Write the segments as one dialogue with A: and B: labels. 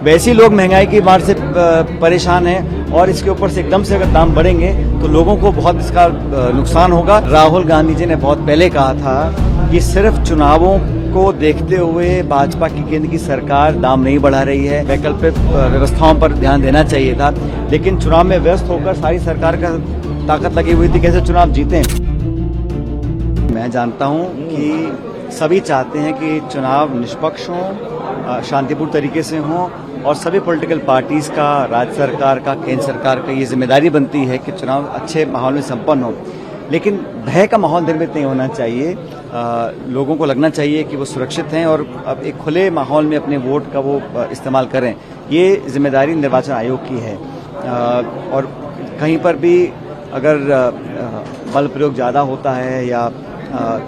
A: वैसे ही लोग महंगाई की मार से परेशान हैं और इसके ऊपर से एकदम से अगर दाम बढ़ेंगे तो लोगों को बहुत इसका नुकसान होगा। राहुल गांधी जी ने बहुत पहले कहा था कि सिर्फ चुनावों को देखते हुए भाजपा की केंद्र की सरकार दाम नहीं बढ़ा रही है, वैकल्पिक व्यवस्थाओं पर ध्यान देना चाहिए था। लेकिन चुनाव में व्यस्त होकर सारी सरकार का ताकत लगी हुई थी कैसे चुनाव जीतें। मैं जानता हूं कि सभी चाहते हैं कि चुनाव निष्पक्ष हों, शांतिपूर्ण तरीके से हों और सभी पॉलिटिकल पार्टीज का, राज्य सरकार का, केंद्र सरकार का ये जिम्मेदारी बनती है कि चुनाव अच्छे माहौल में संपन्न हो। लेकिन भय का माहौल निर्मित नहीं होना चाहिए। लोगों को लगना चाहिए कि वो सुरक्षित हैं और अब एक खुले माहौल में अपने वोट का वो इस्तेमाल करें। ये जिम्मेदारी निर्वाचन आयोग की है और कहीं पर भी अगर बल प्रयोग ज़्यादा होता है या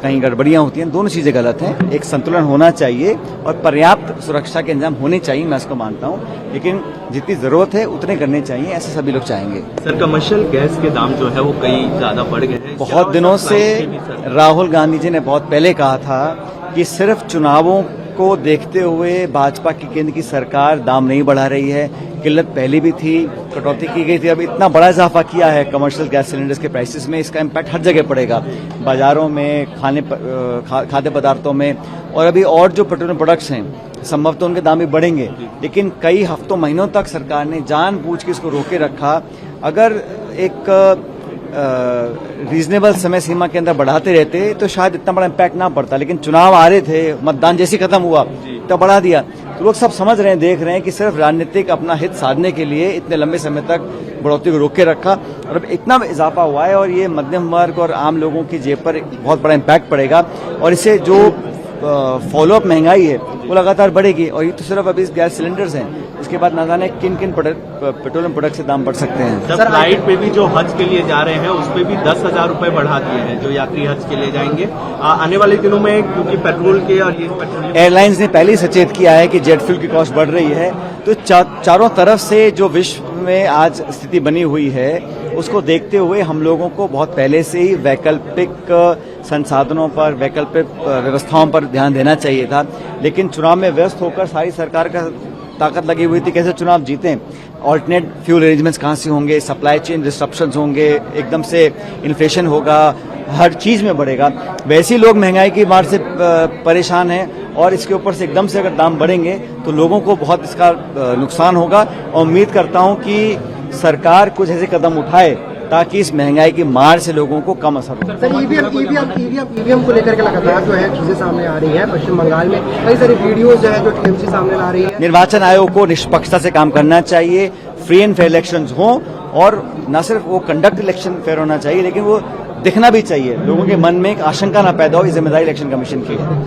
A: कहीं गड़बड़ियां होती हैं, दोनों चीजें गलत हैं। एक संतुलन होना चाहिए और पर्याप्त सुरक्षा के इंतजाम होने चाहिए, मैं इसको मानता हूं। लेकिन जितनी जरूरत है उतने करने चाहिए, ऐसे सभी लोग चाहेंगे।
B: सर, कमर्शियल गैस के दाम जो है वो कई ज्यादा बढ़ गए हैं।
A: बहुत दिनों से राहुल गांधी जी ने बहुत पहले कहा था कि सिर्फ चुनावों को देखते हुए भाजपा की केंद्र की सरकार दाम नहीं बढ़ा रही है। किल्लत पहले भी थी, कटौती की गई थी, अब इतना बड़ा इजाफा किया है कमर्शियल गैस सिलेंडर्स के प्राइसेस में, इसका इम्पैक्ट हर जगह पड़ेगा, बाजारों में, खाद्य पदार्थों में। और अभी और जो पेट्रोलियम प्रोडक्ट्स हैं संभवतः उनके दाम भी बढ़ेंगे। लेकिन कई हफ्तों महीनों तक सरकार ने जानबूझ के इसको रोके रखा। अगर एक रीजनेबल समय सीमा के अंदर बढ़ाते रहते तो शायद इतना बड़ा इम्पैक्ट ना पड़ता। लेकिन चुनाव आ रहे थे, मतदान जैसे खत्म हुआ तो बढ़ा दिया। तो लोग सब समझ रहे हैं, देख रहे हैं कि सिर्फ राजनीतिक अपना हित साधने के लिए इतने लंबे समय तक बढ़ोतरी को रोक के रखा और अब इतना इजाफा हुआ है और ये मध्यम वर्ग और आम लोगों की जेब पर बहुत बड़ा इम्पैक्ट पड़ेगा और इससे जो फॉलोअप महंगाई है वो लगातार बढ़ेगी। और ये तो सिर्फ अभी गैस सिलेंडर्स हैं, इसके बाद ना जाने किन किन पेट्रोलियम प्रोडक्ट से दाम बढ़ सकते हैं।
B: सर, फ्लाइट पे भी जो हज के लिए जा रहे हैं उस पे भी 10,000 रुपए बढ़ा दिए हैं जो यात्री हज के लिए जाएंगे। आने वाले दिनों में क्योंकि पेट्रोल के और ये पेट्रोल
A: एयरलाइंस ने पहले ही सचेत किया है कि जेट फ्यूल की कॉस्ट बढ़ रही है। तो चारों तरफ से जो विश्व में आज स्थिति बनी हुई है उसको देखते हुए हम लोगों को बहुत पहले से ही वैकल्पिक संसाधनों पर, वैकल्पिक व्यवस्थाओं पर ध्यान देना चाहिए था। लेकिन चुनाव में व्यस्त होकर सारी सरकार का ताकत लगी हुई थी कैसे चुनाव जीतें। ऑल्टरनेट फ्यूल अरेंजमेंट्स कहाँ से होंगे, सप्लाई चेन डिस्ट्रप्शंस होंगे, एकदम से इन्फ्लेशन होगा, हर चीज में बढ़ेगा। वैसे ही लोग महंगाई की मार से परेशान हैं और इसके ऊपर से एकदम से अगर दाम बढ़ेंगे तो लोगों को बहुत इसका नुकसान होगा। और उम्मीद करता हूं कि सरकार कुछ ऐसे कदम उठाए ताकि इस महंगाई की मार से लोगों को कम असर हो।
C: सर, ईवीएम को लेकर के लगातार जो है चीजें सामने आ रही हैं। पश्चिम बंगाल में कई सारी वीडियोज जो है जो टीएमसी सामने ला रही है।
A: निर्वाचन आयोग को निष्पक्षता से काम करना चाहिए, फ्री एंड फेयर इलेक्शंस हों और न सिर्फ वो कंडक्ट इलेक्शन फेयर होना चाहिए लेकिन वो दिखना भी चाहिए, लोगों के मन में एक आशंका ना पैदा हो। ये जिम्मेदारी इलेक्शन कमीशन की है।